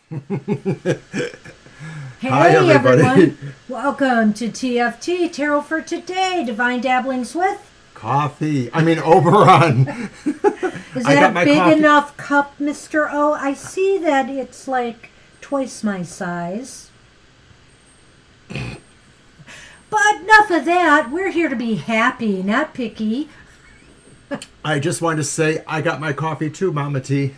Hey, Hi, everybody. everyone. Welcome to TFT, Tarot for Today, Divine Dabblings with. Oberon. Is I that got a my big coffee. enough cup, Mr. O? I see that it's like twice my size. But enough of that. We're here to be happy, not picky. I just wanted to say I got my coffee too, Mama T.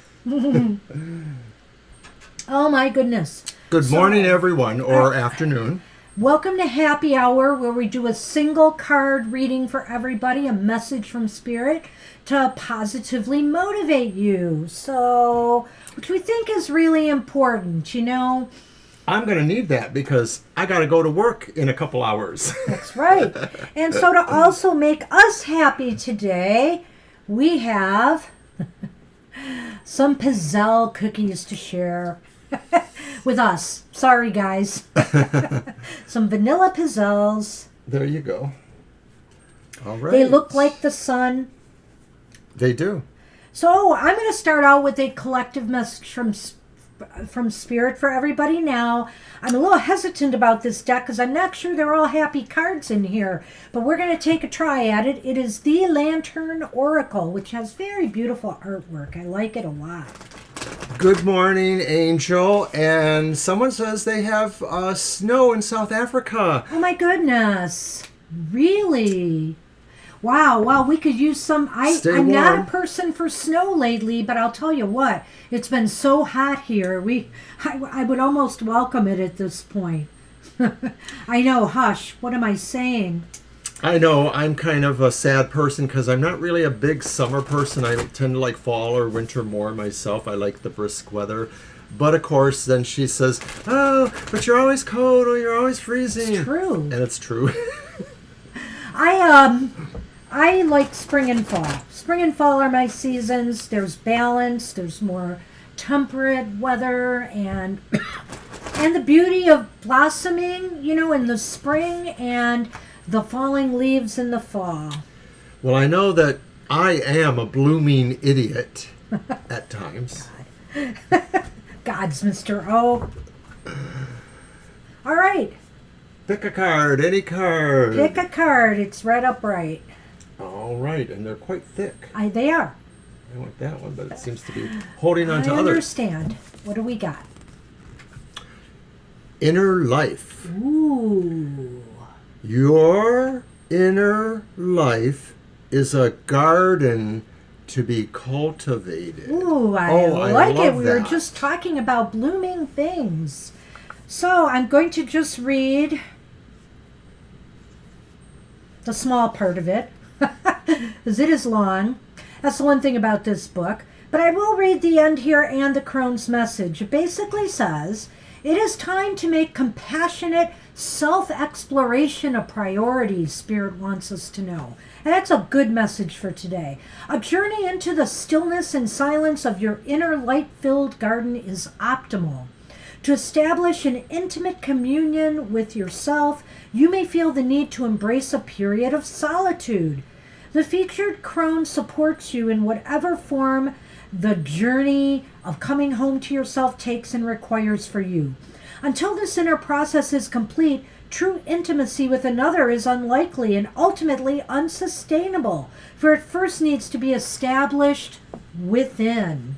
Oh my goodness. Good morning, everyone, or afternoon. Welcome to Happy Hour, where we do a single card reading for everybody, a message from Spirit to positively motivate you. So, which we think is really important, you know. I'm going to need that because I got to go to work in a couple hours. That's right. And so, to also make us happy today, we have some Pizzelle cookies to share with us. Sorry, guys. Some vanilla Pizzelles. There you go. All right. They look like the sun. They do. So I'm going to start out with a collective message from Spirit for everybody now. I'm a little hesitant about this deck because I'm not sure they're all happy cards in here, but we're going to take a try at it. It is the Lantern Oracle, which has very beautiful artwork. I like it a lot. Good morning, Angel. And someone says they have snow in South Africa. Oh my goodness. Really? Wow, we could use some. Stay I'm not warm. a person for snow lately, but I'll tell you what, it's been so hot here. I would almost welcome it at this point. I know, hush, what am I saying? I know I'm kind of a sad person because I'm not really a big summer person. I tend to like fall or winter more myself. I like the brisk weather. But of course, then she says, oh, but you're always cold or you're always freezing. It's true. And it's true. I like spring and fall. Spring and fall are my seasons. There's balance, there's more temperate weather, and the beauty of blossoming, in the spring, and the falling leaves in the fall. Well, I know that I am a blooming idiot at times. God's Mr. O. All right. Pick a card, any card. Pick a card. It's right upright. All right, and they're quite thick. They are. I want that one, but it seems to be holding on to I others. understand. What do we got? Inner life. Ooh. Your inner life is a garden to be cultivated. Ooh, I like it. We were just talking about blooming things. So I'm going to just read the small part of it, because it is long. That's the one thing about this book. But I will read the end here and the crone's message. It basically says, it is time to make compassionate self-exploration a priority, Spirit wants us to know. And that's a good message for today. A journey into the stillness and silence of your inner light-filled garden is optimal. To establish an intimate communion with yourself, you may feel the need to embrace a period of solitude. The featured crone supports you in whatever form the journey of coming home to yourself takes and requires for you. Until this inner process is complete, true intimacy with another is unlikely and ultimately unsustainable, for it first needs to be established within.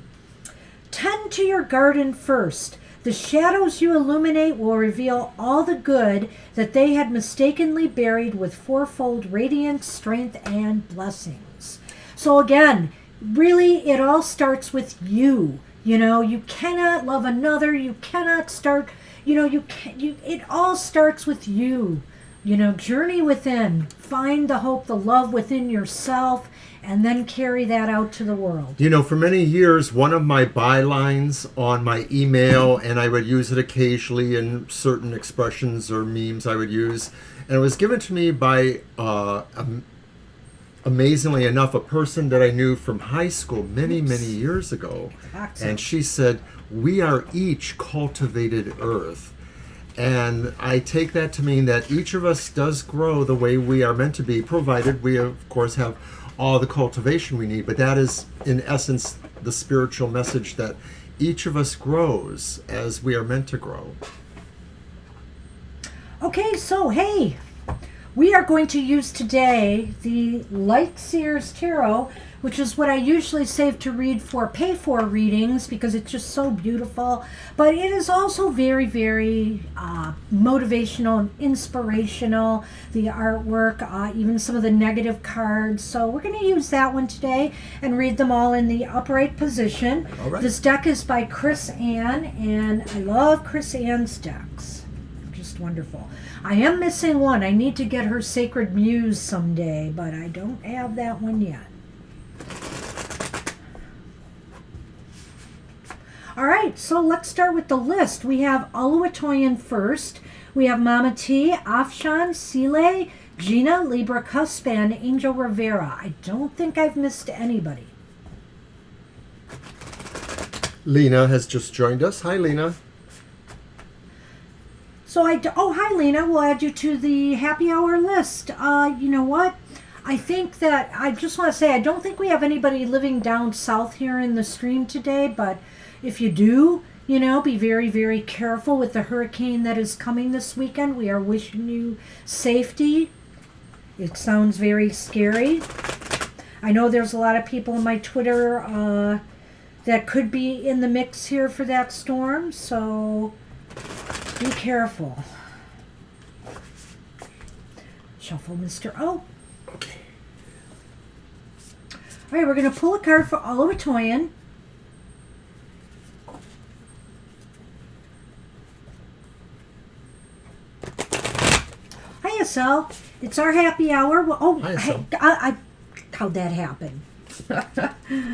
Tend to your garden first. The shadows you illuminate will reveal all the good that they had mistakenly buried with fourfold radiance, strength, and blessings. So again, really, it all starts with you. You cannot love another. You cannot start, it all starts with you. Journey within. Find the hope, the love within yourself, and then carry that out to the world. For many years, one of my bylines on my email, and I would use it occasionally in certain expressions or memes I would use, and it was given to me by, amazingly enough, a person that I knew from high school many, many years ago. Excellent. And she said, we are each cultivated earth. And I take that to mean that each of us does grow the way we are meant to be, provided we, of course, have all the cultivation we need. But that is, in essence, the spiritual message that each of us grows as we are meant to grow. Okay, so hey, we are going to use today the Light Seers Tarot, which is what I usually save to read for pay-for readings because it's just so beautiful. But it is also very, very motivational and inspirational, the artwork, even some of the negative cards. So we're going to use that one today and read them all in the upright position. All right. This deck is by Chris Ann, and I love Chris Ann's decks. Just wonderful. I am missing one. I need to get her Sacred Muse someday, but I don't have that one yet. All right, so let's start with the list. We have Oluwatoyin first. We have Mama T, Afshan, Sile, Gina, Libra Cusp, and Angel Rivera. I don't think I've missed anybody. Lena has just joined us. Hi, Lena. So oh, hi, Lena. We'll add you to the happy hour list. You know what? I think that, I just want to say, I don't think we have anybody living down south here in the stream today, but if you do, you know, be very, very careful with the hurricane that is coming this weekend. We are wishing you safety. It sounds very scary. I know there's a lot of people on my Twitter that could be in the mix here for that storm, so be careful. Shuffle, Mr. O. Okay. All right, we're going to pull a card for Oluwatoyin. Hi, Estelle. It's our happy hour. Well, oh, Hi, Estelle. How'd that happen? I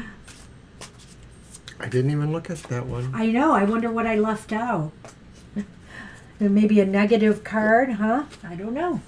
didn't even look at that one. I know. I wonder what I left out. Maybe a negative card, huh? I don't know.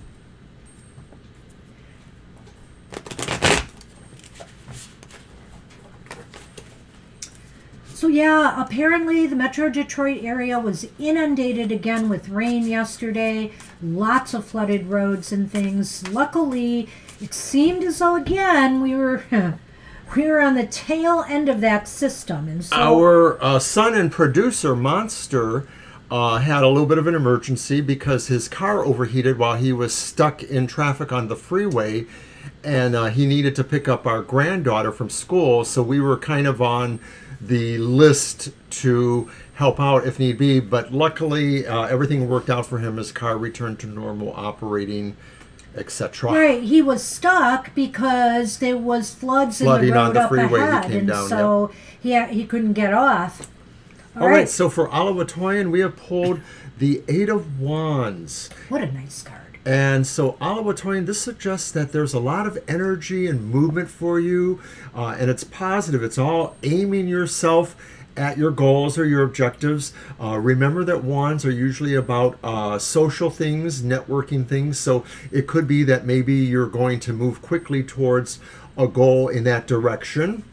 So yeah, apparently the Metro Detroit area was inundated again with rain yesterday. Lots of flooded roads and things. Luckily, it seemed as though again we were on the tail end of that system. And so Our son and producer, Monster, had a little bit of an emergency because his car overheated while he was stuck in traffic on the freeway, and he needed to pick up our granddaughter from school, so we were kind of on the list to help out if need be, but luckily everything worked out for him. His car returned to normal operating, etc. right, he was stuck because there was floods in the Flooding road on the up freeway, he ahead, came and down, so he couldn't get off. All right, so for Oluwatoyin, we have pulled the Eight of Wands. What a nice card. And so, Oluwatoyin, this suggests that there's a lot of energy and movement for you, and it's positive. It's all aiming yourself at your goals or your objectives. Remember that wands are usually about social things, networking things, so it could be that maybe you're going to move quickly towards a goal in that direction.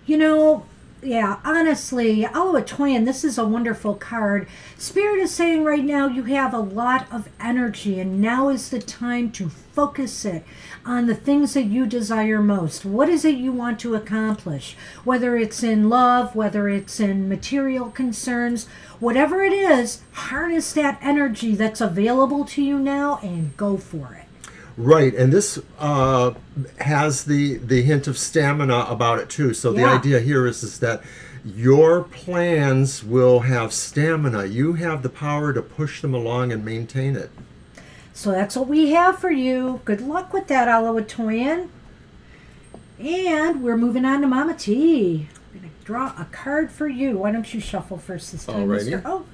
You know, yeah, honestly, Oluwatoyin, this is a wonderful card. Spirit is saying right now you have a lot of energy, and now is the time to focus it on the things that you desire most. What is it you want to accomplish? Whether it's in love, whether it's in material concerns, whatever it is, harness that energy that's available to you now and go for it. Right, and this has the hint of stamina about it too. So the Yeah. idea here is that your plans will have stamina. You have the power to push them along and maintain it. So that's what we have for you. Good luck with that, Oluwatoyin. And we're moving on to Mama T. I'm going to draw a card for you. Why don't you shuffle first this time, Alrighty. Mr. O?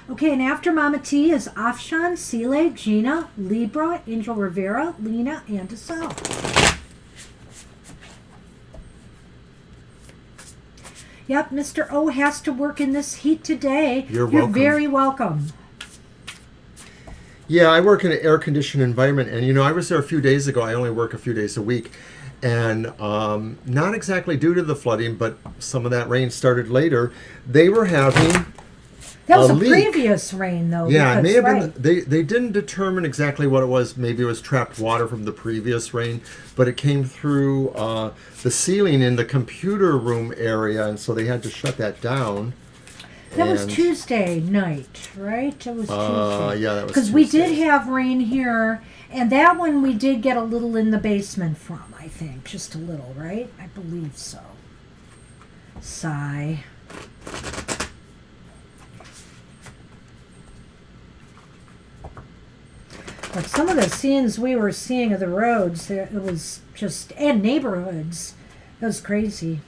Okay, and after Mama T is Afshan, Sile, Gina, Libra, Angel Rivera, Lena, and Estelle. Yep, Mr. O has to work in this heat today. You're welcome. Very welcome. Yeah, I work in an air-conditioned environment, and you know, I was there a few days ago. I only work a few days a week, and not exactly due to the flooding, but some of that rain started later. They were having That was a leak. previous rain, though. Yeah, it may have right. been. They didn't determine exactly what it was. Maybe it was trapped water from the previous rain, but it came through the ceiling in the computer room area, and so they had to shut that down. That was Tuesday night, right? It was Tuesday. Yeah, that was because we did have rain here, and that one we did get a little in the basement from. I think just a little, right? I believe so. Sigh. But some of the scenes we were seeing of the roads, it was just, and neighborhoods, it was crazy.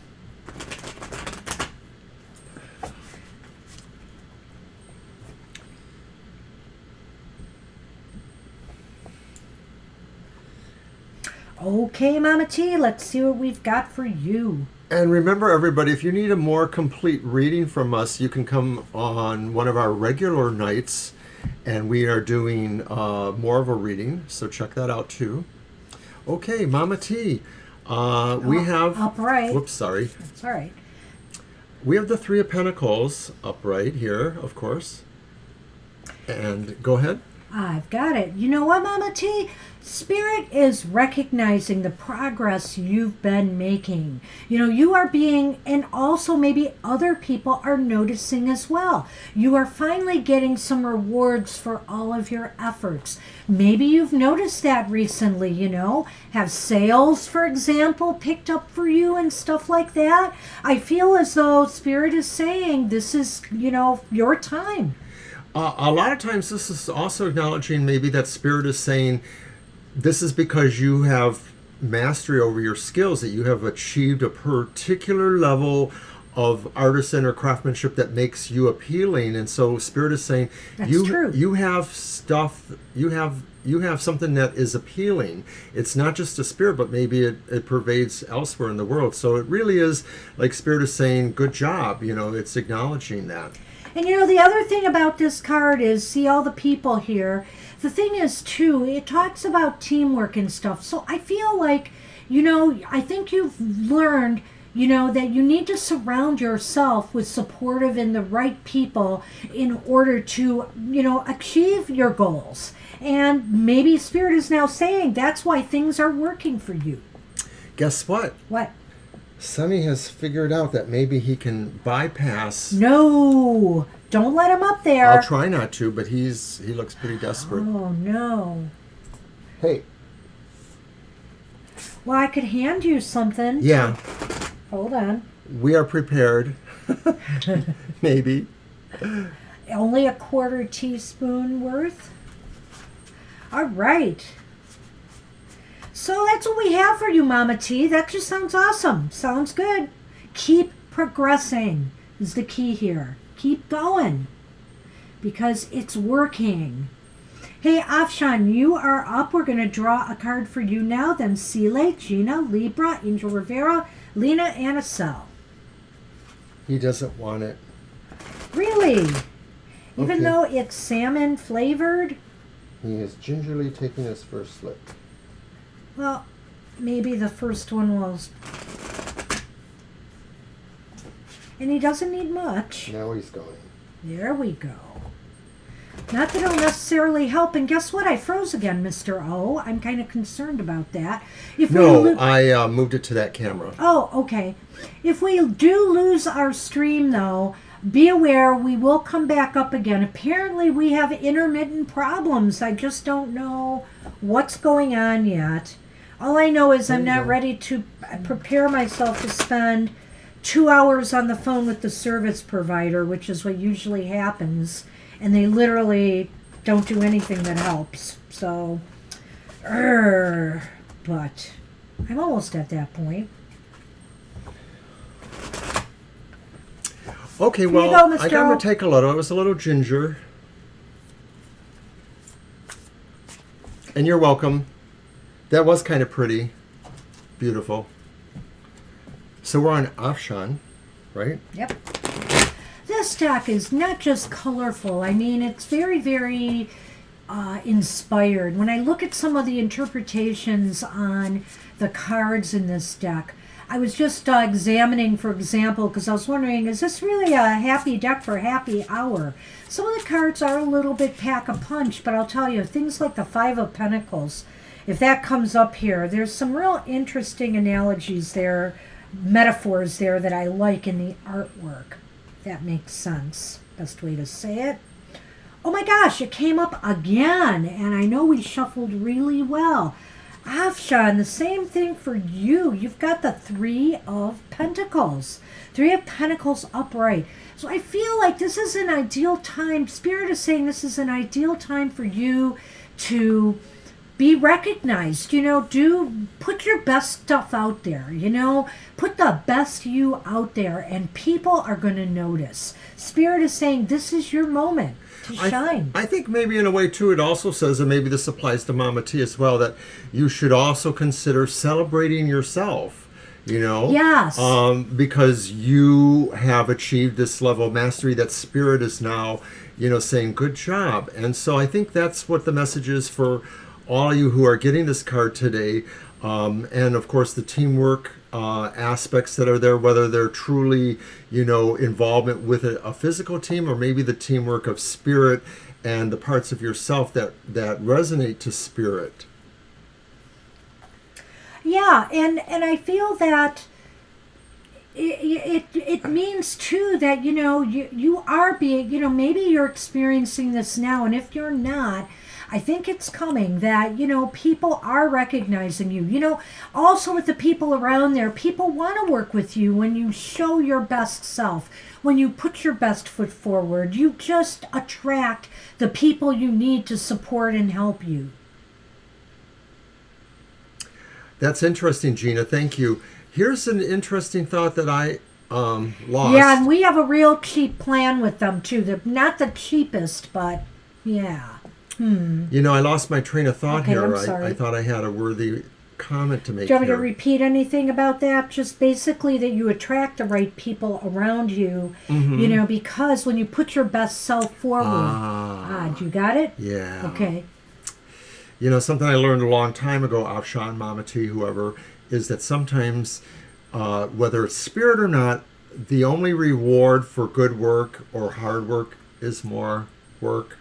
Okay, Mama T, let's see what we've got for you. And remember, everybody, if you need a more complete reading from us, you can come on one of our regular nights, and we are doing more of a reading, so check that out too. Okay, Mama T, we have... Upright. Whoops, sorry. That's all right. We have the Three of Pentacles upright here, of course. And go ahead. I've got it. You know what, Mama T? Spirit is recognizing the progress you've been making. You know, you are being, and also maybe other people are noticing as well. You are finally getting some rewards for all of your efforts. Maybe you've noticed that recently, you know. Have sales, for example, picked up for you and stuff like that? I feel as though Spirit is saying this is, you know, your time. A lot of times this is also acknowledging maybe that Spirit is saying this is because you have mastery over your skills, that you have achieved a particular level of artisan or craftsmanship that makes you appealing. And so Spirit is saying you have stuff, you have something that is appealing. It's not just a spirit, but maybe it pervades elsewhere in the world. So it really is like Spirit is saying, good job. You know, it's acknowledging that. And you know, the other thing about this card is, see all the people here. The thing is, too, it talks about teamwork and stuff. So I feel like, you know, I think you've learned, you know, that you need to surround yourself with supportive and the right people in order to, you know, achieve your goals. And maybe Spirit is now saying that's why things are working for you. Guess what? What? Sonny has figured out that maybe he can bypass. No, don't let him up there. I'll try not to, but he looks pretty desperate. Oh no. Hey. Well, I could hand you something. Yeah. Hold on. We are prepared. Maybe. Only a quarter teaspoon worth. All right. So that's what we have for you, Mama T. That just sounds awesome. Sounds good. Keep progressing is the key here. Keep going because it's working. Hey, Afshan, you are up. We're going to draw a card for you now. Then Sile, Gina, Libra, Angel Rivera, Lena, and Estelle. He doesn't want it. Really? Even Okay. though it's salmon flavored? He is gingerly taking his first slip. Well, maybe the first one was. And he doesn't need much. Now he's going. There we go. Not that it'll necessarily help. And guess what? I froze again, Mr. O. I'm kind of concerned about that. I moved it to that camera. Oh, okay. If we do lose our stream, though, be aware we will come back up again. Apparently, we have intermittent problems. I just don't know what's going on yet. All I know is I'm not ready to prepare myself to spend 2 hours on the phone with the service provider, which is what usually happens. And they literally don't do anything that helps. So, but I'm almost at that point. Okay, Here well, you go, I Mr. got O. to take a little. It was a little ginger. And you're welcome. That was kind of pretty. Beautiful. So we're on Afshan, right? Yep. This deck is not just colorful. I mean, it's very, very inspired. When I look at some of the interpretations on the cards in this deck, I was just examining, for example, because I was wondering, is this really a happy deck for happy hour? Some of the cards are a little bit pack a punch, but I'll tell you, things like the Five of Pentacles, if that comes up here, there's some real interesting analogies there, metaphors there that I like in the artwork. That makes sense. Best way to say it. Oh my gosh, it came up again, and I know we shuffled really well. Afshan, the same thing for you. You've got the Three of Pentacles. Three of Pentacles upright. So I feel like this is an ideal time. Spirit is saying this is an ideal time for you to be recognized. Put your best stuff out there. Put the best you out there, and people are going to notice. Spirit is saying this is your moment to shine. I think maybe in a way too, it also says, and maybe this applies to Mama T as well, that you should also consider celebrating yourself. Yes. Because you have achieved this level of mastery that Spirit is now, saying good job. And so I think that's what the message is for all of you who are getting this card today. And of course the teamwork aspects that are there, whether they're truly, involvement with a physical team, or maybe the teamwork of Spirit and the parts of yourself that resonate to Spirit. Yeah, and I feel that it means too that you are being, maybe you're experiencing this now, and if you're not, I think it's coming that people are recognizing you. Also with the people around there, people want to work with you when you show your best self, when you put your best foot forward. You just attract the people you need to support and help you. That's interesting, Gina. Thank you. Here's an interesting thought that I lost. Yeah, and we have a real cheap plan with them too. They're not the cheapest, but yeah. I lost my train of thought here. I'm sorry. I thought I had a worthy comment to make. Do you want me here. to repeat anything about that? Just basically that you attract the right people around you, because when you put your best self forward. You got it? Yeah. Okay. Something I learned a long time ago, Afshan, Mama T, whoever, is that sometimes, whether it's Spirit or not, the only reward for good work or hard work is more work.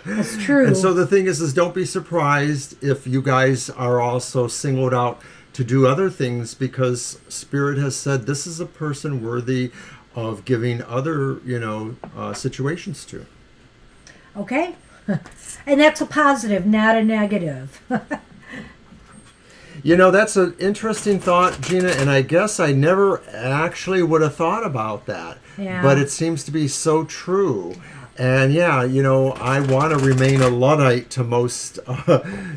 That's true. And so the thing is don't be surprised if you guys are also singled out to do other things, because Spirit has said this is a person worthy of giving other, situations to. Okay. And that's a positive, not a negative. That's an interesting thought, Gina, and I guess I never actually would have thought about that. Yeah. But it seems to be so true. And yeah, I want to remain a Luddite to most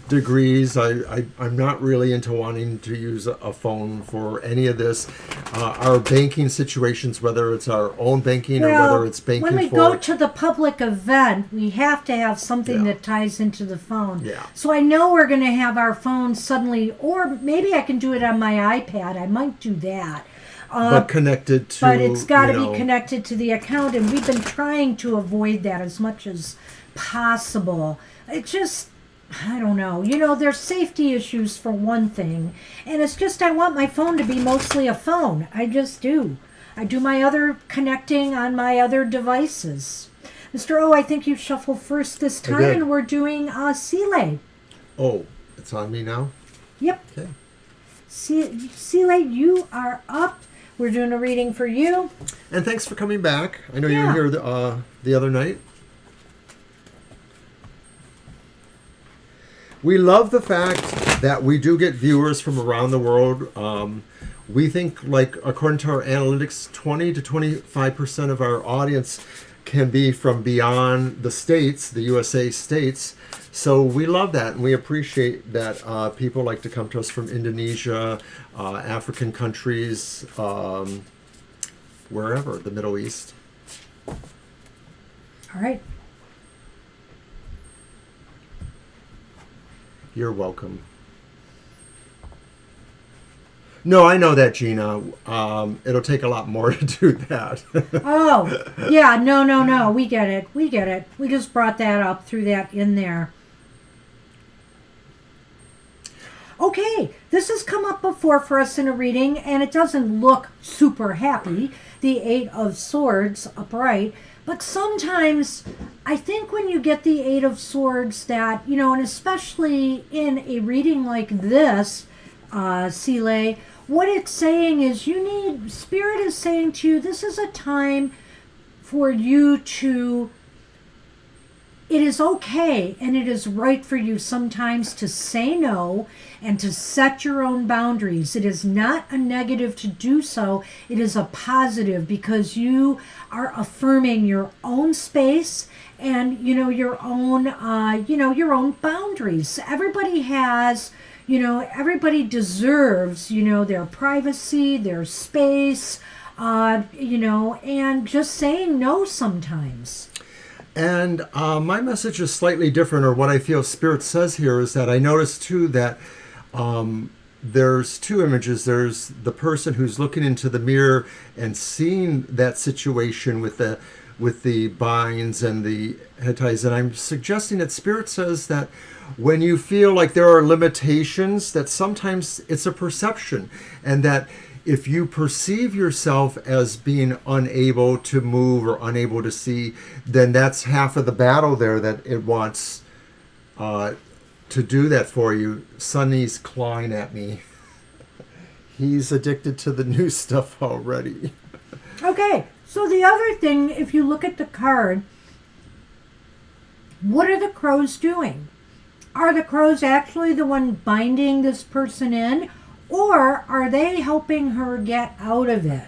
degrees. I'm not really into wanting to use a phone for any of this. Our banking situations, whether it's our own banking or whether it's banking when we for... go to the public event, we have to have something that ties into the phone. Yeah. So I know we're going to have our phone suddenly, or maybe I can do it on my iPad. I might do that. But connected to... But it's got to be connected to the account, and we've been trying to avoid that as much as possible. It just, I don't know. There's safety issues for one thing, and it's just I want my phone to be mostly a phone. I just do. I do my other connecting on my other devices. Mr. O, I think you shuffle first this time, and we're doing Sile. Oh, it's on me now? Yep. Okay. Sile, you are up. We're doing a reading for you. And thanks for coming back. I know you were here the other night. We love the fact that we do get viewers from around the world. We think, according to our analytics, 20 to 25% of our audience can be from beyond the states, the USA states. So we love that, and we appreciate that people like to come to us from Indonesia, African countries, wherever, the Middle East. All right. You're welcome. No, I know that, Gina. It'll take a lot more to do that. Oh, yeah, no. We get it. We just brought that up, threw that in there. Okay, this has come up before for us in a reading, and it doesn't look super happy. The Eight of Swords upright. But sometimes I think when you get the Eight of Swords that, and especially in a reading like this, Sile, what it's saying is Spirit is saying to you, this is a time for you to, it is okay and it is right for you sometimes to say no and to set your own boundaries. It is not a negative to do so. It is a positive because you are affirming your own space and, your own boundaries. Everybody has, everybody deserves, their privacy, their space, and just saying no sometimes. And my message is slightly different, or what I feel Spirit says here is that I noticed too that there's two images. There's the person who's looking into the mirror and seeing that situation with the binds and the head ties. And I'm suggesting that Spirit says that when you feel like there are limitations, that sometimes it's a perception, and that if you perceive yourself as being unable to move or unable to see, then that's half of the battle there, that it wants to do that for you. Sonny's clawing at me. He's addicted to the new stuff already. Okay, so the other thing, if you look at the card, what are the crows doing? Are the crows actually the one binding this person in? Or are they helping her get out of it?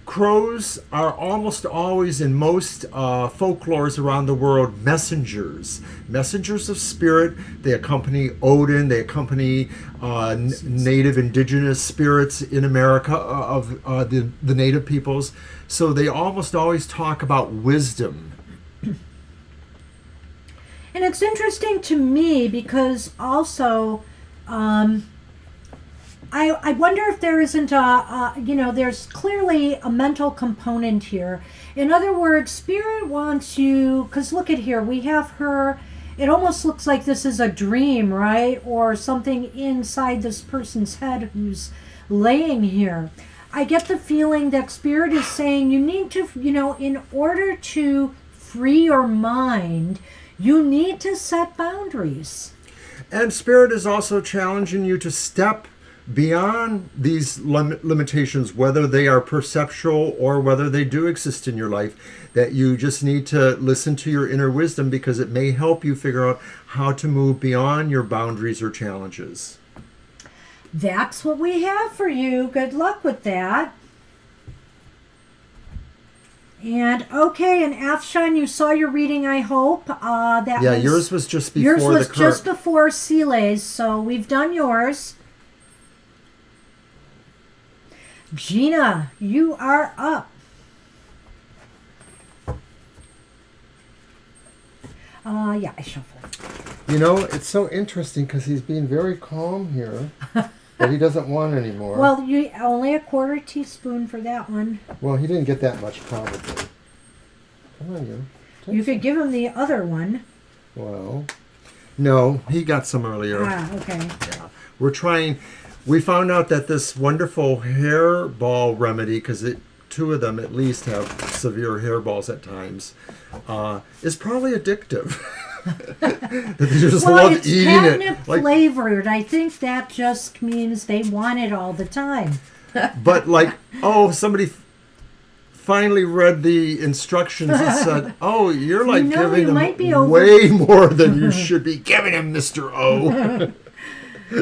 Crows are almost always, in most folklores around the world, messengers of spirit. They accompany Odin. They accompany native indigenous spirits in America of the native peoples. So they almost always talk about wisdom. And it's interesting to me because also I wonder if there isn't there's clearly a mental component here. In other words, Spirit wants you, because look at here, we have her, it almost looks like this is a dream, right? Or something inside this person's head who's laying here. I get the feeling that Spirit is saying you need to, in order to free your mind, you need to set boundaries. And Spirit is also challenging you to step beyond these limitations, whether they are perceptual or whether they do exist in your life, that you just need to listen to your inner wisdom because it may help you figure out how to move beyond your boundaries or challenges. That's what we have for you. Good luck with that. And okay, and Afshan, you saw your reading, I hope. Yours was just before yours was the just before Sile's, so we've done yours. Gina, you are up. I shuffle. It's so interesting because he's being very calm here, but he doesn't want any more. Well, you only a quarter teaspoon for that one. Well, he didn't get that much probably. Come on, you. You could give him the other one. Well, no, he got some earlier. Okay. Yeah. We're trying. We found out that this wonderful hairball remedy, because two of them at least have severe hairballs at times, is probably addictive. That they just love it's eating catnip it. flavored. I think that just means they want it all the time. But somebody finally read the instructions and said, "Oh, you're giving him way more than you should be giving him, Mr. O."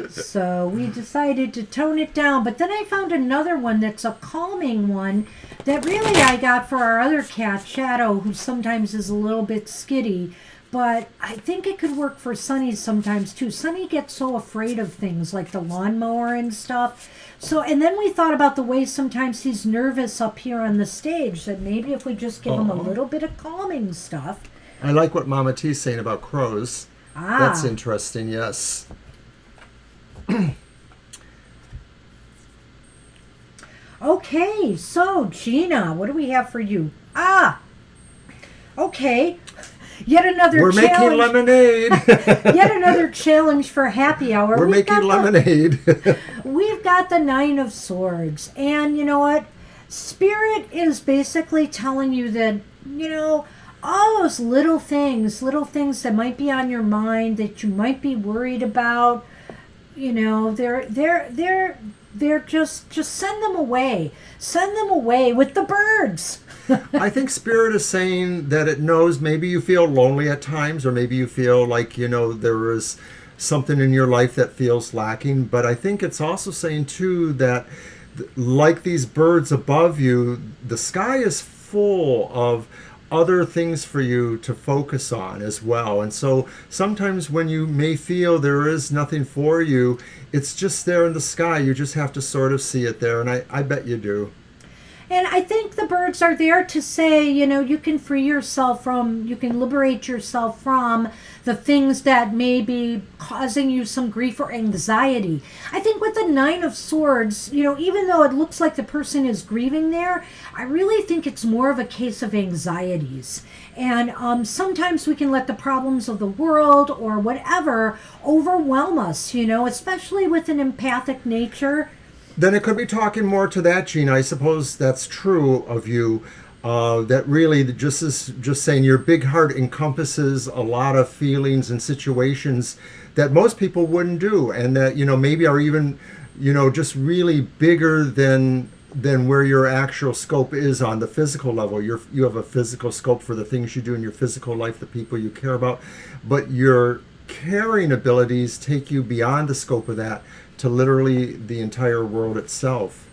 So we decided to tone it down. But then I found another one that's a calming one that really I got for our other cat, Shadow, who sometimes is a little bit skitty. But I think it could work for Sunny sometimes too. Sunny gets so afraid of things like the lawnmower and stuff. So, and then we thought about the way sometimes he's nervous up here on the stage, that maybe if we just give him a little bit of calming stuff. I like what Mama T's saying about crows. That's interesting, yes. Okay, so Gina, what do we have for you? Okay. Yet another We're challenge. making lemonade. Yet another challenge for happy hour. We're making lemonade. We've got the Nine of Swords. And you know what? Spirit is basically telling you that, all those little things that might be on your mind that you might be worried about, they're just send them away. Send them away with the birds. I think Spirit is saying that it knows maybe you feel lonely at times, or maybe you feel like, there is something in your life that feels lacking. But I think it's also saying, too, that like these birds above you, the sky is full of other things for you to focus on as well. And so sometimes when you may feel there is nothing for you, it's just there in the sky. You just have to sort of see it there. And I bet you do. And I think the birds are there to say, you can free yourself you can liberate yourself from the things that may be causing you some grief or anxiety. I think with the Nine of Swords, even though it looks like the person is grieving there, I really think it's more of a case of anxieties. And sometimes we can let the problems of the world or whatever overwhelm us, especially with an empathic nature. Then it could be talking more to that, Gina. I suppose that's true of you. That really just saying your big heart encompasses a lot of feelings and situations that most people wouldn't do, and that maybe are even just really bigger than where your actual scope is on the physical level. You have a physical scope for the things you do in your physical life, the people you care about, but your caring abilities take you beyond the scope of that to literally the entire world itself.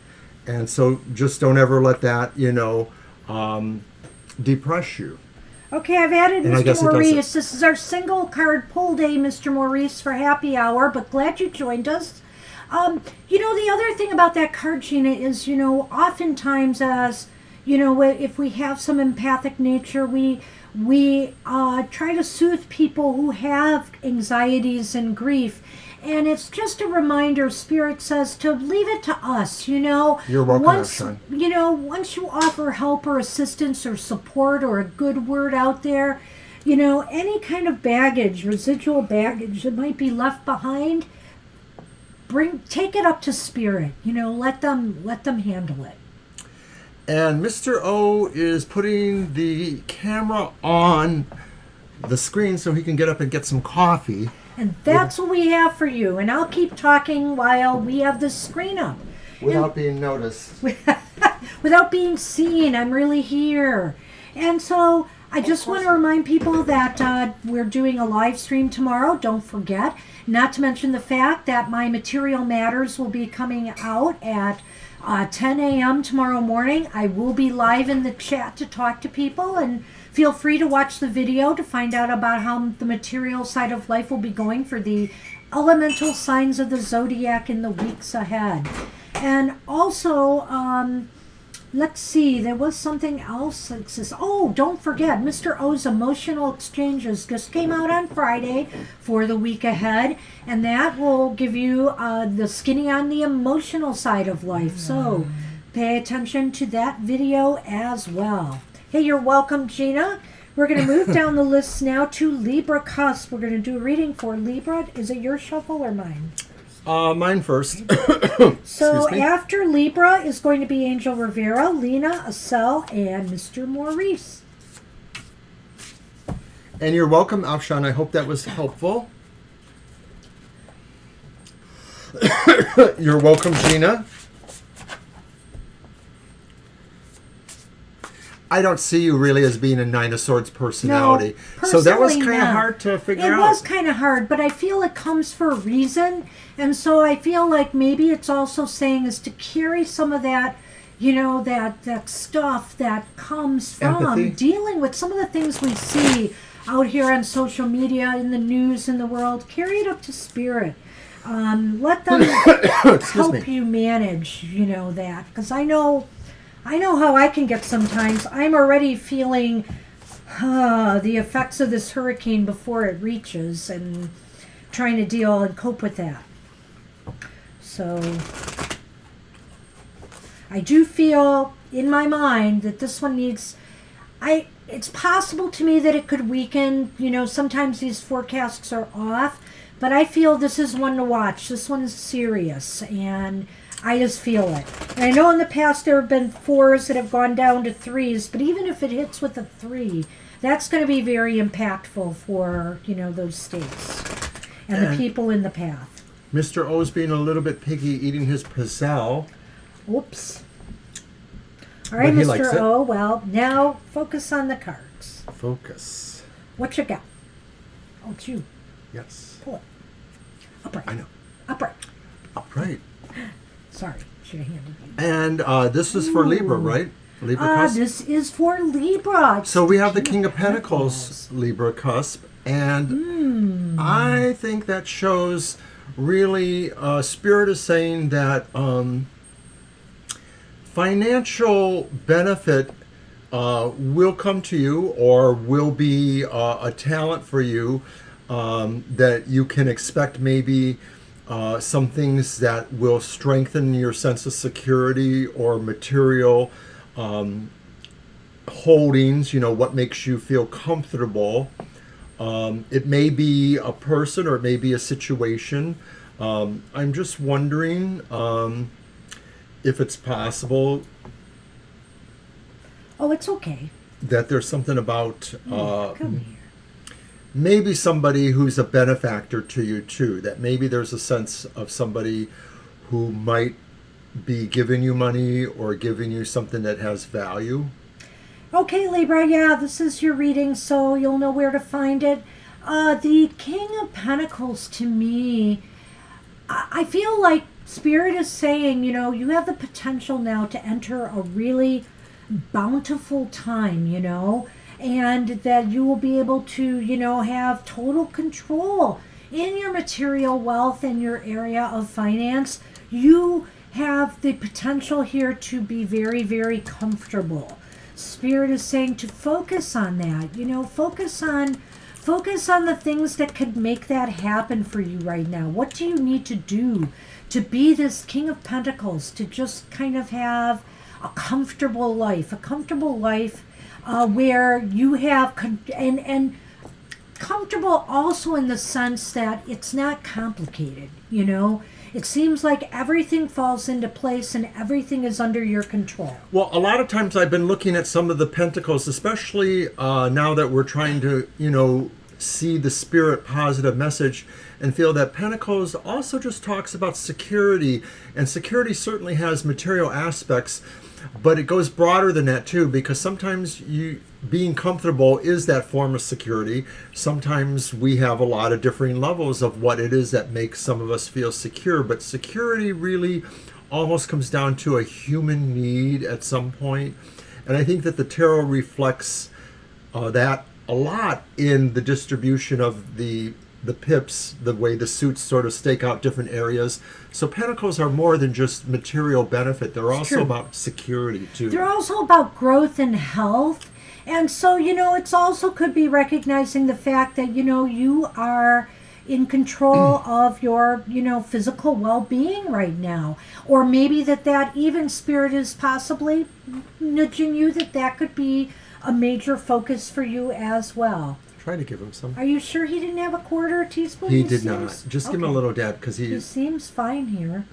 And so just don't ever let that, depress you. Okay, I've added And Mr. Maurice. This is our single card pull day, Mr. Maurice, for happy hour, but glad you joined us. The other thing about that card, Gina, is, oftentimes as, if we have some empathic nature, we try to soothe people who have anxieties and grief. And it's just a reminder, Spirit says, to leave it to us, You're welcome, once, Ashton. Once you offer help or assistance or support or a good word out there, any kind of baggage, residual baggage that might be left behind, take it up to Spirit, let them handle it. And Mr. O is putting the camera on the screen so he can get up and get some coffee. And that's what we have for you. And I'll keep talking while we have the screen up. Without being noticed. Without being seen. I'm really here. And so I just want to remind people that we're doing a live stream tomorrow. Don't forget. Not to mention the fact that my Material Matters will be coming out at 10 a.m. tomorrow morning. I will be live in the chat to talk to people, and feel free to watch the video to find out about how the material side of life will be going for the elemental signs of the zodiac in the weeks ahead. And also, let's see, there was something else that says, don't forget, Mr. O's Emotional Exchanges just came out on Friday for the week ahead, and that will give you the skinny on the emotional side of life. So pay attention to that video as well. Hey, you're welcome, Gina. We're going to move down the list now to Libra Cusp. We're going to do a reading for Libra. Is it your shuffle or mine? Mine first. So after Libra is going to be Angel Rivera, Lena, Acel, and Mr. Maurice. And you're welcome, Afshan. I hope that was helpful. You're welcome, Gina. I don't see you really as being a Nine of Swords personality. No, so that was kind of not. hard to figure out. It was kind of hard, but I feel it comes for a reason. And so I feel like maybe it's also saying is to carry some of that, that stuff that comes from empathy. Dealing with some of the things we see out here on social media, in the news, in the world. Carry it up to Spirit. Let them help you manage, that. Because I know how I can get sometimes. I'm already feeling the effects of this hurricane before it reaches and trying to deal and cope with that. So I do feel in my mind that this one needs It's possible to me that it could weaken. Sometimes these forecasts are off, but I feel this is one to watch. This one's serious, and I just feel it. And I know in the past there have been 4s that have gone down to 3s, but even if it hits with a 3, that's going to be very impactful for, those states and the people in the path. Mr. O's being a little bit piggy, eating his pizzelle. Oops. All right, But he likes Mr. it. O. Well, now focus on the cards. Focus. What you got? Oh, it's you. Yes. Pull it. Upright. I know. Upright. Upright. Sorry, should have handed you. And this is for Libra, right? Libra cusp. This is for Libra. So we have the King of Pentacles, Libra cusp, and I think that shows really Spirit is saying that financial benefit will come to you, or will be a talent for you, that you can expect maybe some things that will strengthen your sense of security or material holdings, what makes you feel comfortable. It may be a person, or it may be a situation. I'm just wondering if it's possible Oh, it's okay. that there's something about Come here. maybe somebody who's a benefactor to you too, that maybe there's a sense of somebody who might be giving you money or giving you something that has value. Okay, Libra, yeah, this is your reading, so you'll know where to find it. The King of Pentacles, to me, I feel like Spirit is saying, you have the potential now to enter a really bountiful time, and that you will be able to, have total control in your material wealth and your area of finance. You have the potential here to be very, very comfortable. Spirit is saying to focus on that, focus on the things that could make that happen for you right now. What do you need to do to be this King of Pentacles, to just kind of have a comfortable life where you have, and comfortable also in the sense that it's not complicated, It seems like everything falls into place and everything is under your control. Well, a lot of times I've been looking at some of the pentacles, especially now that we're trying to, see the Spirit positive message, and feel that Pentacles also just talks about security, and security certainly has material aspects, but it goes broader than that too, because sometimes being comfortable is that form of security. Sometimes we have a lot of differing levels of what it is that makes some of us feel secure, but security really almost comes down to a human need at some point. And I think that the tarot reflects that a lot in the distribution of the pips, the way the suits sort of stake out different areas. So pentacles are more than just material benefit. They're also true. about security too. They're also about growth and health. And so, it's also could be recognizing the fact that, you are in control of your, physical well-being right now. Or maybe that even Spirit is possibly nudging you that could be a major focus for you as well. Try to give him some. Are you sure he didn't have a quarter or a teaspoon? He did not. Just give him a little dab, because He seems fine here.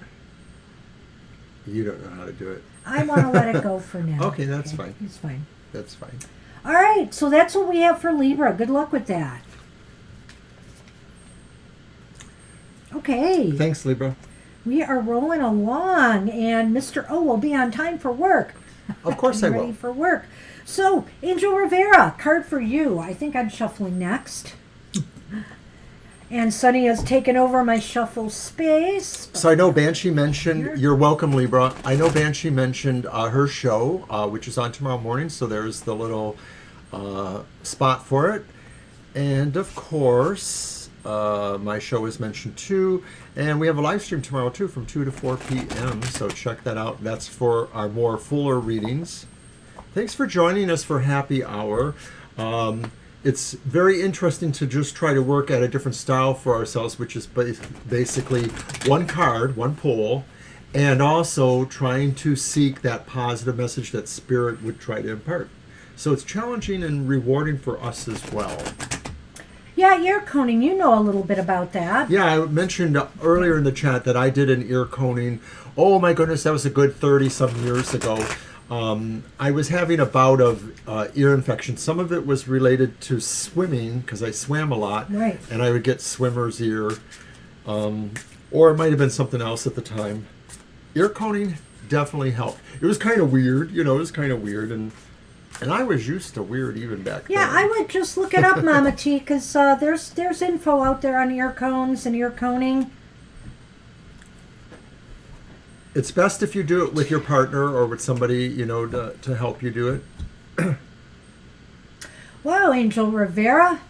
You don't know how to do it. I want to let it go for now. Okay, that's fine. He's fine. That's fine. All right, so that's what we have for Libra. Good luck with that. Okay. Thanks, Libra. We are rolling along, and Mr. O will be on time for work. Of course I Ready will. for work. So, Angel Rivera, card for you. I think I'm shuffling next. And Sunny has taken over my shuffle space. So I know Banshee mentioned, you're welcome, Libra. I know Banshee mentioned her show, which is on tomorrow morning. So there's the little spot for it. And of course, my show is mentioned too. And we have a live stream tomorrow too from 2 to 4 p.m. So check that out. That's for our more fuller readings. Thanks for joining us for Happy Hour. It's very interesting to just try to work at a different style for ourselves, which is basically one card, one pull, and also trying to seek that positive message that Spirit would try to impart. So it's challenging and rewarding for us as well. Yeah, ear coning, you know a little bit about that. Yeah, I mentioned earlier in the chat that I did an ear coning. Oh my goodness, that was a good 30-some years ago. I was having a bout of ear infection. Some of it was related to swimming, because I swam a lot. Right. And I would get swimmer's ear. Or it might have been something else at the time. Ear coning definitely helped. It was kind of weird, it was kind of weird. And I was used to weird even back then. Yeah, I would just look it up, Mama T, because there's info out there on ear cones and ear coning. It's best if you do it with your partner or with somebody, to help you do it. Wow, Angel Rivera,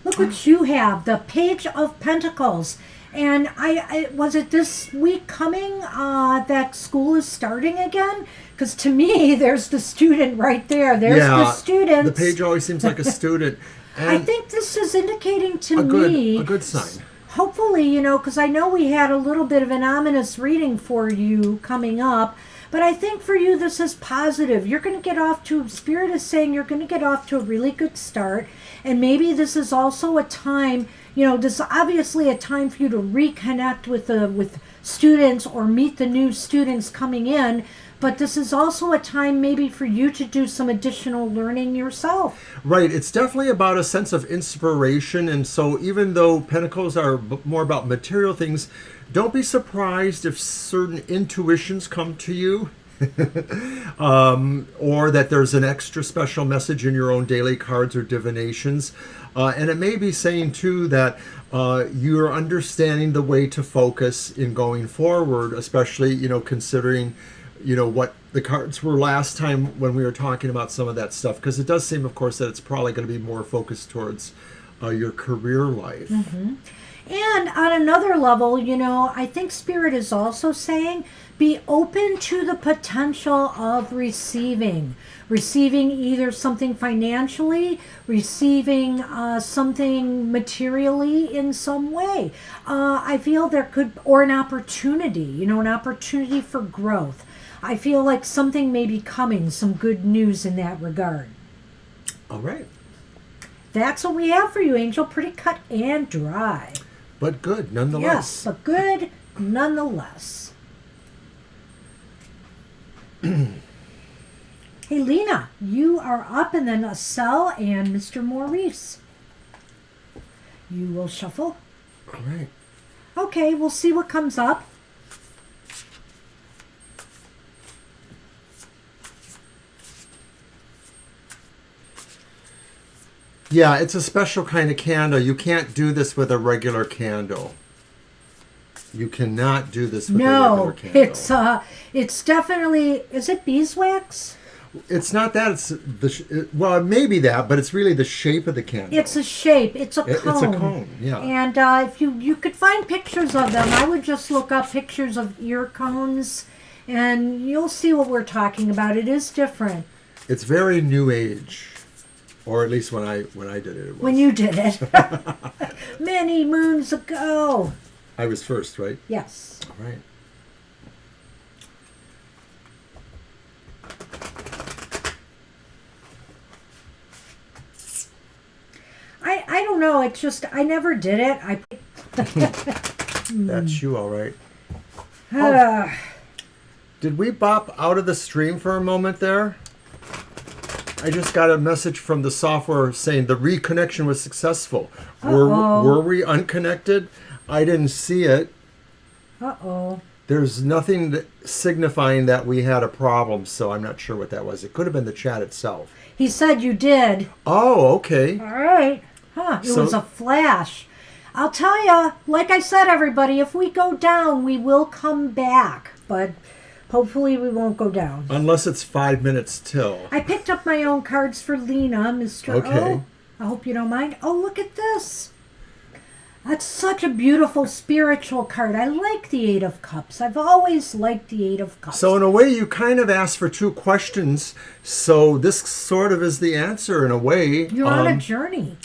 look what you have, the Page of Pentacles. And I was it this week coming that school is starting again? Because to me, there's the student right there. There's the student. The page always seems like a student. And I think this is indicating to me a good sign. Hopefully, because I know we had a little bit of an ominous reading for you coming up, but I think for you this is positive. You're going to get off to, Spirit is saying you're going to get off to a really good start, and maybe this is also a time, this is obviously a time for you to reconnect with students or meet the new students coming in, but this is also a time maybe for you to do some additional learning yourself. Right. It's definitely about a sense of inspiration. And so even though Pentacles are more about material things, don't be surprised if certain intuitions come to you. Or that there's an extra special message in your own daily cards or divinations. And it may be saying, too, that you're understanding the way to focus in going forward, especially, considering what the cards were last time when we were talking about some of that stuff, because it does seem, of course, that it's probably going to be more focused towards your career life. Mm-hmm. And on another level, I think Spirit is also saying be open to the potential of receiving either something financially, receiving something materially in some way. I feel there could, or an opportunity, an opportunity for growth. I feel like something may be coming, some good news in that regard. All right. That's what we have for you, Angel. Pretty cut and dry. But good, nonetheless. Yes, but good nonetheless. Hey, Lena, you are up, and then Estelle and Mr. Maurice. You will shuffle. All right. Okay, we'll see what comes up. Yeah, it's a special kind of candle. You can't do this with a regular candle. You cannot do this with a regular candle. No, it's definitely, is it beeswax? It's not that. It's well, it may be that, but it's really the shape of the candle. It's a shape. It's a cone. It's a cone, yeah. And if you could find pictures of them, I would just look up pictures of ear cones, and you'll see what we're talking about. It is different. It's very New Age. Or at least when I did it, it was. When you did it. Many moons ago. I was first, right? Yes. All right. I don't know. It's just, I never did it. That's you, all right. Oh. Did we bop out of the stream for a moment there? I just got a message from the software saying the reconnection was successful. Were we unconnected? I didn't see it. Uh-oh. There's nothing signifying that we had a problem, so I'm not sure what that was. It could have been the chat itself. He said you did. Oh, okay. All right. Huh. It was a flash. I'll tell you, like I said, everybody, if we go down, we will come back. But hopefully we won't go down. Unless it's 5 minutes till. I picked up my own cards for Lena, Mr. Okay. O. I hope you don't mind. Oh, look at this. That's such a beautiful spiritual card. I like the Eight of Cups. I've always liked the Eight of Cups. So in a way, you kind of asked for two questions. So this sort of is the answer in a way. You're on a journey.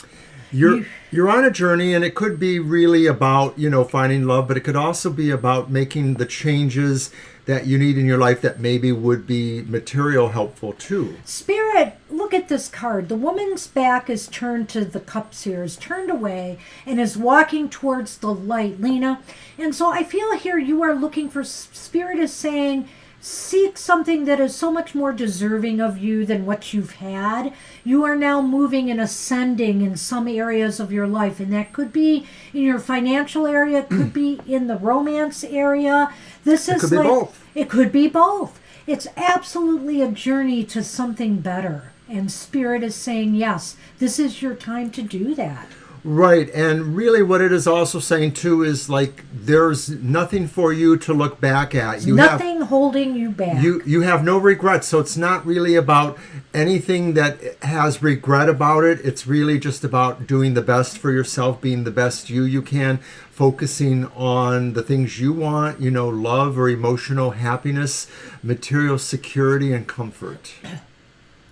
You're on a journey, and it could be really about, finding love, but it could also be about making the changes that you need in your life that maybe would be material helpful too. Spirit, look look at this card. The woman's back is turned to the cups here, is turned away, and is walking towards the light, Lena. And so I feel here you are looking for, Spirit is saying, seek something that is so much more deserving of you than what you've had. You are now moving and ascending in some areas of your life, and that could be in your financial area, it could be in the romance area. This is could be both. It could be both. It's absolutely a journey to something better. And Spirit is saying, yes, this is your time to do that. Right, and really what it is also saying too is like there's nothing for you to look back at. Nothing holding you back. You have no regrets, so it's not really about anything that has regret about it. It's really just about doing the best for yourself, being the best you can, focusing on the things you want, love or emotional happiness, material security and comfort.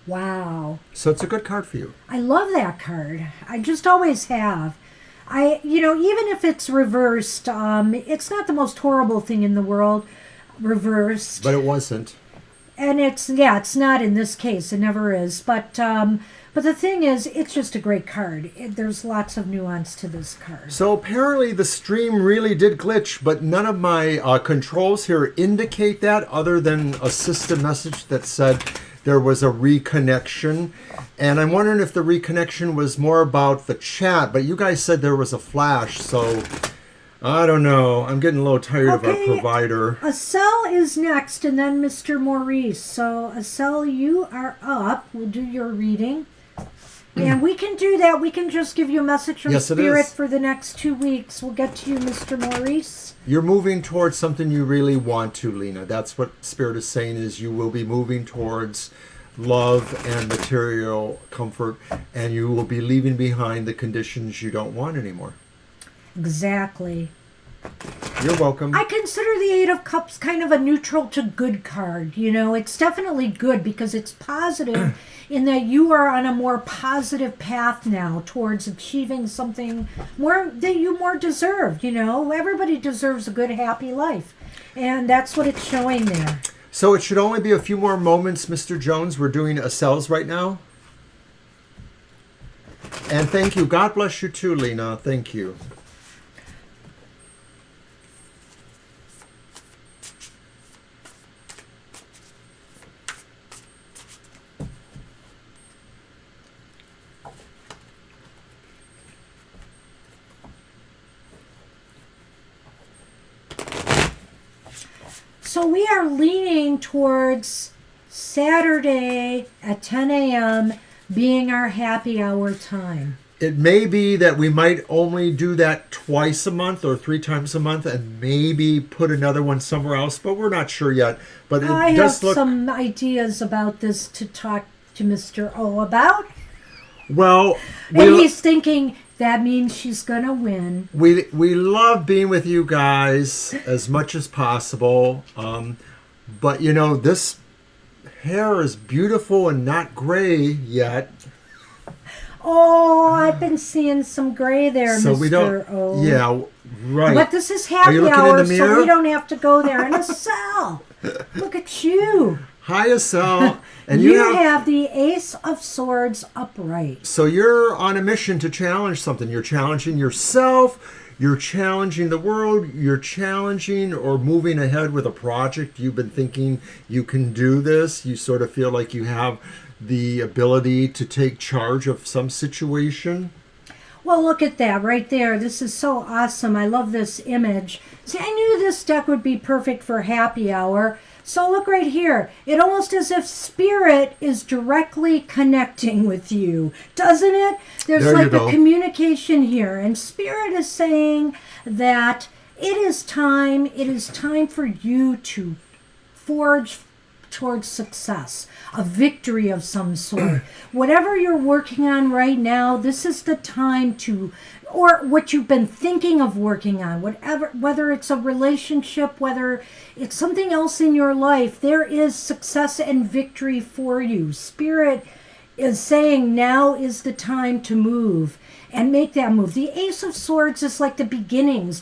Wow. So it's a good card for you. I love that card. I just always have. Even if it's reversed, it's not the most horrible thing in the world, reversed. But it wasn't. And it's not in this case. It never is. But the thing is, it's just a great card. There's lots of nuance to this card. So apparently the stream really did glitch, but none of my controls here indicate that other than a system message that said there was a reconnection. And I'm wondering if the reconnection was more about the chat, but you guys said there was a flash, so I don't know. I'm getting a little tired of our provider. Acel is next, and then Mr. Maurice. So Acel, you are up. We'll do your reading. And we can do that. We can just give you a message from Spirit for the next 2 weeks. We'll get to you, Mr. Maurice. You're moving towards something you really want to, Lena. That's what Spirit is saying, is you will be moving towards love and material comfort, and you will be leaving behind the conditions you don't want anymore. Exactly. You're welcome. I consider the Eight of Cups kind of a neutral to good card. It's definitely good because it's positive in that you are on a more positive path now towards achieving something more that you more deserve. Everybody deserves a good, happy life. And that's what it's showing there. So it should only be a few more moments, Mr. Jones. We're doing Acel's right now. And thank you. God bless you too, Lena. Thank you. So we are leaning towards Saturday at 10 a.m. being our happy hour time. It may be that we might only do that twice a month or 3 times a month and maybe put another one somewhere else, but we're not sure yet. But I have some ideas about this to talk to Mr. O about. Well, and he's thinking, that means she's going to win. We love being with you guys as much as possible. But, this hair is beautiful and not gray yet. Oh, I've been seeing some gray there, so Mr. We don't, O. Yeah, right. But this is happy hour, so we don't have to go there. And Acel, look at you. Hi, Acel. And you have the Ace of Swords upright. So you're on a mission to challenge something. You're challenging yourself. You're challenging the world. You're challenging or moving ahead with a project. You've been thinking you can do this. You sort of feel like you have the ability to take charge of some situation. Well, look at that right there. This is so awesome. I love this image. See, I knew this deck would be perfect for happy hour. So look right here. It almost as if Spirit is directly connecting with you, doesn't it? There's like the communication here. And Spirit is saying that it is time for you to forge towards success, a victory of some sort. Whatever you're working on right now, this is the time to, or what you've been thinking of working on, whether it's a relationship, whether it's something else in your life, there is success and victory for you. Spirit is saying now is the time to move and make that move. The Ace of Swords is like the beginnings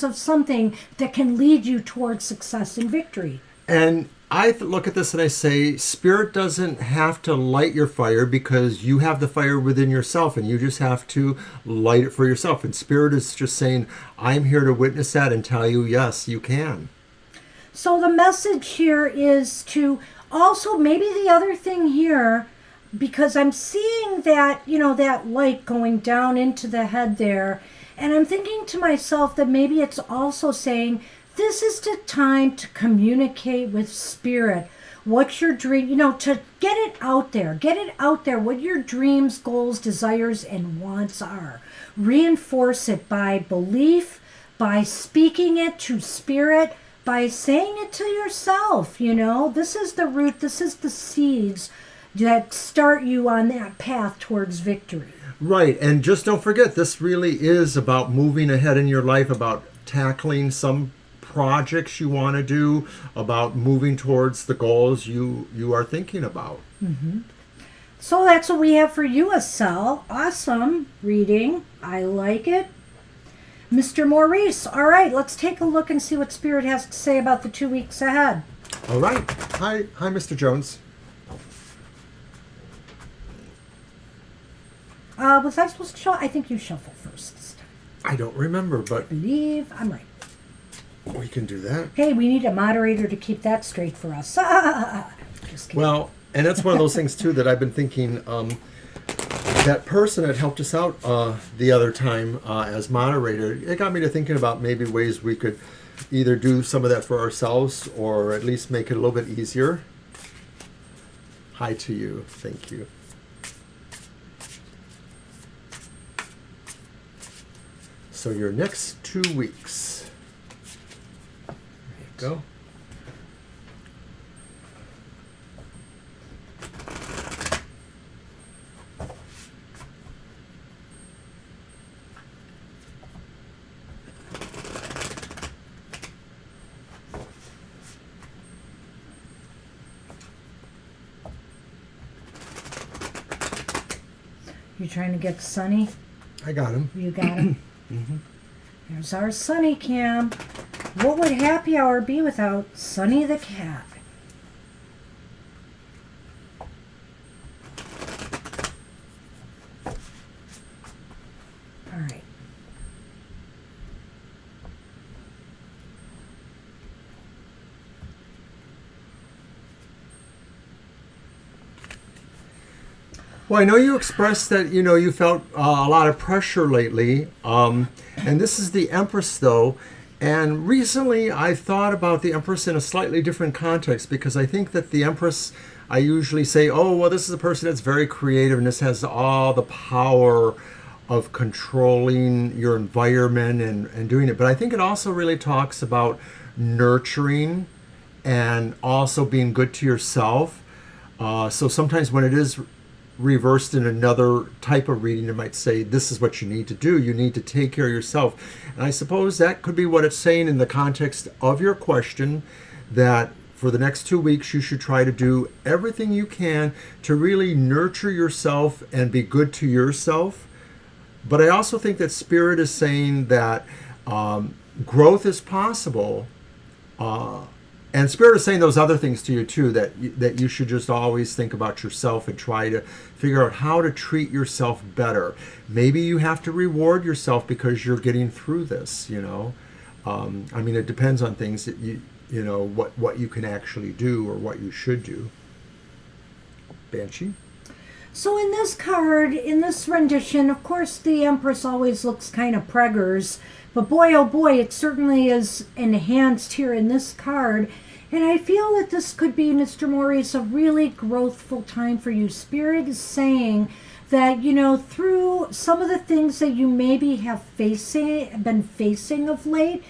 of something that can lead you towards success and victory. And look at this and I say, Spirit doesn't have to light your fire because you have the fire within yourself and you just have to light it for yourself. And Spirit is just saying, I'm here to witness that and tell you, yes, you can. So the message here is to also, maybe the other thing here, because I'm seeing that, that light going down into the head there, and I'm thinking to myself that maybe it's also saying, this is the time to communicate with Spirit. What's your dream? To get it out there. Get it out there. What your dreams, goals, desires, and wants are. Reinforce it by belief, by speaking it to Spirit, by saying it to yourself. This is the root. This is the seeds that start you on that path towards victory. Right. And just don't forget, this really is about moving ahead in your life, about tackling some projects you want to do, about moving towards the goals you are thinking about. Mm-hmm. So that's what we have for you, Estelle. Awesome reading. I like it. Mr. Maurice, all right, let's take a look and see what Spirit has to say about the 2 weeks ahead. All right. Hi, Mr. Jones. Was I supposed to shuffle? I think you shuffle first this time. I don't remember, but I believe I'm right. we can do that. Hey, we need a moderator to keep that straight for us. Just kidding. Well, and that's one of those things, too, that I've been thinking. That person that helped us out the other time as moderator, it got me to thinking about maybe ways we could either do some of that for ourselves or at least make it a little bit easier. Hi to you. Thank you. So your next 2 weeks. There you go. You trying to get Sunny? I got him. You got him? Mm-hmm. There's our Sunny Cam. What would happy hour be without Sunny the cat? All right. Well, I know you expressed that, you felt a lot of pressure lately. And this is the Empress, though. And recently I thought about the Empress in a slightly different context because I think that the Empress, I usually say, oh, well, this is a person that's very creative and this has all the power of controlling your environment and doing it. But I think it also really talks about nurturing and also being good to yourself. So sometimes when it is reversed in another type of reading, it might say, this is what you need to do. You need to take care of yourself. And I suppose that could be what it's saying in the context of your question, that for the next 2 weeks, you should try to do everything you can to really nurture yourself and be good to yourself. But I also think that Spirit is saying that growth is possible. And Spirit is saying those other things to you too, that you should just always think about yourself and try to figure out how to treat yourself better. Maybe you have to reward yourself because you're getting through this, I mean, it depends on things that what you can actually do or what you should do. Banshee? So in this card, in this rendition, of course, the Empress always looks kind of preggers, but boy, oh boy, it certainly is enhanced here in this card. And I feel that this could be, Mr. Maurice, a really growthful time for you. Spirit is saying that, through some of the things that you maybe have been facing of late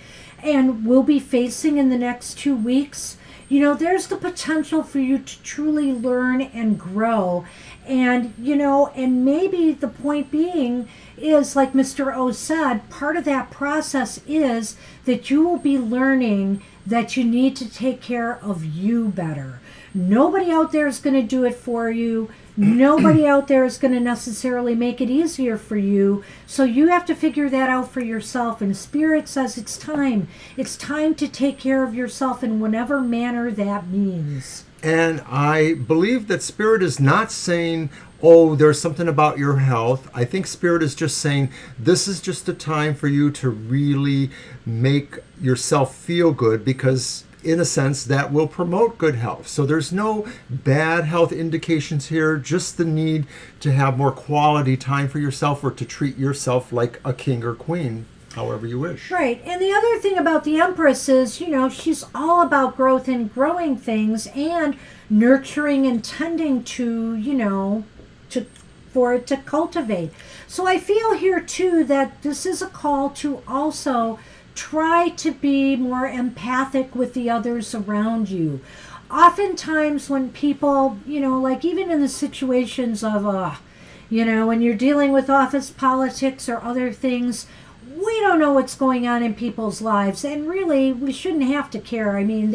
and will be facing in the next 2 weeks, there's the potential for you to truly learn and grow. And, and maybe the point being is, like Mr. O said, part of that process is that you will be learning that you need to take care of you better. Nobody out there is going to do it for you. Nobody out there is going to necessarily make it easier for you. So you have to figure that out for yourself. And Spirit says it's time. It's time to take care of yourself in whatever manner that means. And I believe that Spirit is not saying, oh, there's something about your health. I think Spirit is just saying, this is just a time for you to really make yourself feel good, because in a sense that will promote good health. So there's no bad health indications here, just the need to have more quality time for yourself, or to treat yourself like a king or queen, however you wish. Right. And the other thing about the Empress is, she's all about growth and growing things and nurturing and tending to, for it to cultivate. So I feel here too that this is a call to also try to be more empathic with the others around you. Oftentimes when people, like even in the situations of, when you're dealing with office politics or other things, we don't know what's going on in people's lives. And really, we shouldn't have to care. I mean,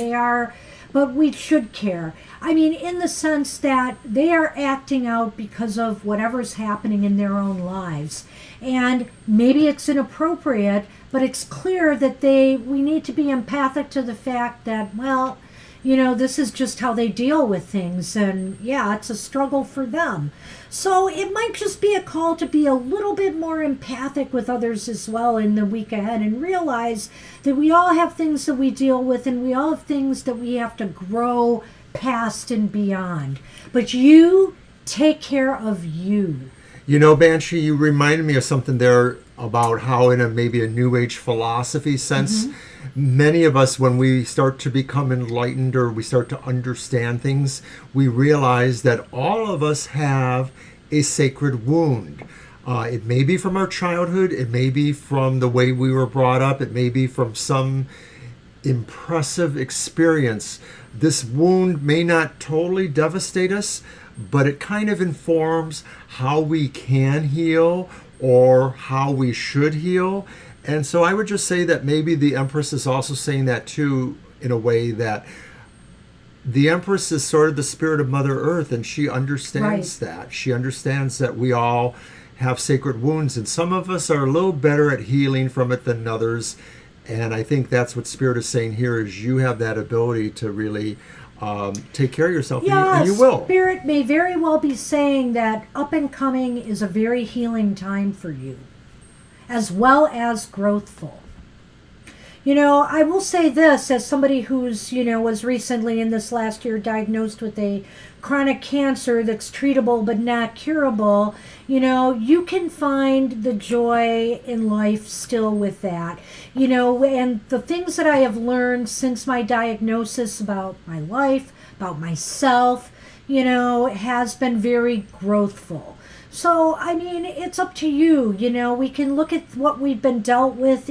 but we should care. I mean, in the sense that they are acting out because of whatever's happening in their own lives. And maybe it's inappropriate, but it's clear that we need to be empathic to the fact that, well, this is just how they deal with things. And yeah, it's a struggle for them. So it might just be a call to be a little bit more empathic with others as well in the week ahead, and realize that we all have things that we deal with, and we all have things that we have to grow past and beyond. But you take care of you. Banshee, you reminded me of something there about how in maybe a New Age philosophy sense, many of us, when we start to become enlightened or we start to understand things, we realize that all of us have a sacred wound. It may be from our childhood, it may be from the way we were brought up, it may be from some impressive experience. This wound may not totally devastate us, but it kind of informs how we can heal or how we should heal. And so I would just say that maybe the Empress is also saying that too, in a way that the Empress is sort of the spirit of Mother Earth, and she understands that. She understands that we all have sacred wounds, and some of us are a little better at healing from it than others. And I think that's what Spirit is saying here, is you have that ability to really take care of yourself, and you will. Spirit may very well be saying that up and coming is a very healing time for you, as well as growthful. I will say this, as somebody who's, was recently in this last year diagnosed with a chronic cancer that's treatable but not curable, you can find the joy in life still with that. And the things that I have learned since my diagnosis about my life, about myself, has been very growthful. So, I mean, it's up to you. We can look at what we've been dealt with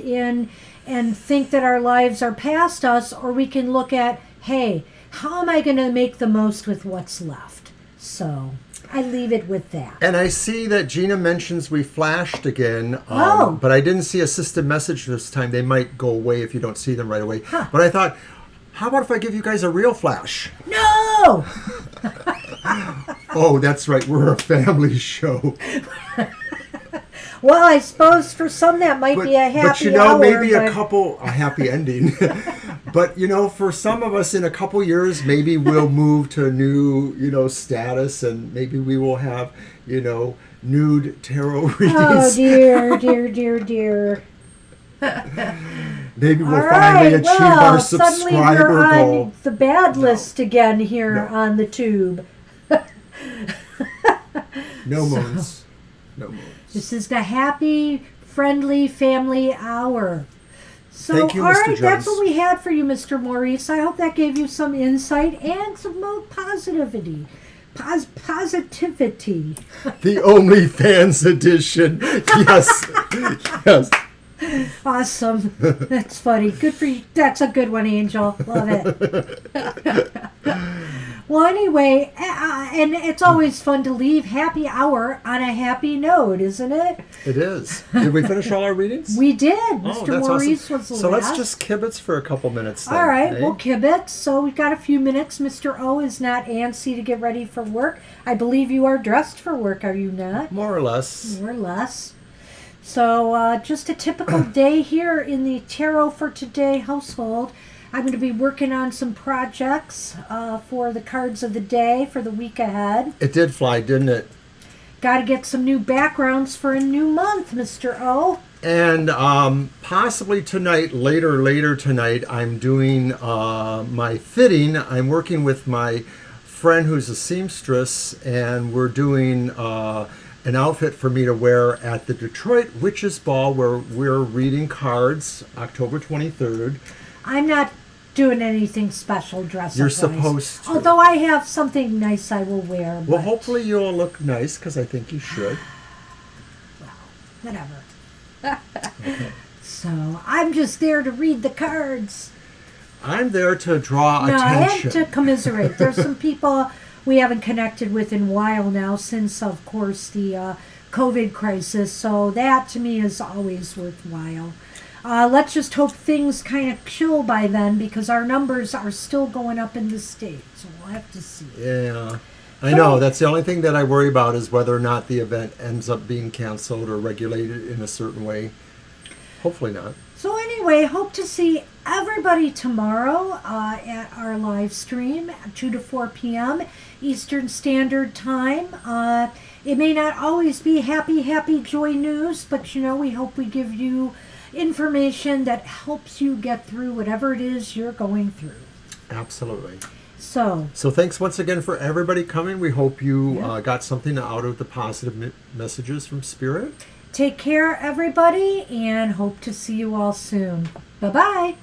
and think that our lives are past us, or we can look at, hey, how am I going to make the most with what's left? So I leave it with that. And I see that Gina mentions we flashed again, but I didn't see assisted message this time. They might go away if you don't see them right away. Huh. But I thought, how about if I give you guys a real flash? No! Oh, that's right. We're a family show. Well, I suppose for some that might be a happy hour. Maybe a happy ending. But, for some of us in a couple years, maybe we'll move to a new, status, and maybe we will have, nude tarot readings. Oh, dear, dear, dear, dear. Maybe we'll finally achieve our suddenly subscriber we're goal. on the bad list again here on the tube. No moons. No moons. This is the happy, friendly family hour. So, Thank you, all Mr. right, Jones. that's what we had for you, Mr. Maurice. I hope that gave you some insight and some more positivity. Positivity. The OnlyFans edition. Yes. Yes. Awesome. That's funny. Good for you. That's a good one, Angel. Love it. Well, anyway, and it's always fun to leave happy hour on a happy note, isn't it? It is. Did we finish all our readings? We did. Oh, Mr. that's Maurice awesome. was the So last. let's just kibitz for a couple minutes then. All right, eh? we'll kibitz. So we've got a few minutes. Mr. O is not antsy to get ready for work. I believe you are dressed for work, are you not? More or less. More or less. So just a typical day here in the Tarot for Today household. I'm going to be working on some projects for the cards of the day for the week ahead. It did fly, didn't it? Got to get some new backgrounds for a new month, Mr. O. And possibly tonight, later tonight, I'm doing my fitting. I'm working with my friend who's a seamstress, and we're doing an outfit for me to wear at the Detroit Witches Ball, where we're reading cards October 23rd. I'm not doing anything special dress-up. You're supposed to. Although I have something nice I will wear. Well, but, hopefully you'll look nice, because I think you should. well, whatever. So I'm just there to read the cards. I'm there to draw No, attention. and to commiserate. There's some people we haven't connected with in a while now since, of course, the COVID crisis. So that, to me, is always worthwhile. Let's just hope things kind of chill by then, because our numbers are still going up in the state. So we'll have to see. Yeah. I know. That's the only thing that I worry about, is whether or not the event ends up being canceled or regulated in a certain way. Hopefully not. So anyway, hope to see everybody tomorrow at our live stream at 2 to 4 p.m. Eastern Standard Time. It may not always be happy joy news, but we hope we give you information that helps you get through whatever it is you're going through. Absolutely. So thanks once again for everybody coming. We hope you got something out of the positive messages from Spirit. take care, everybody, and hope to see you all soon. Bye-bye.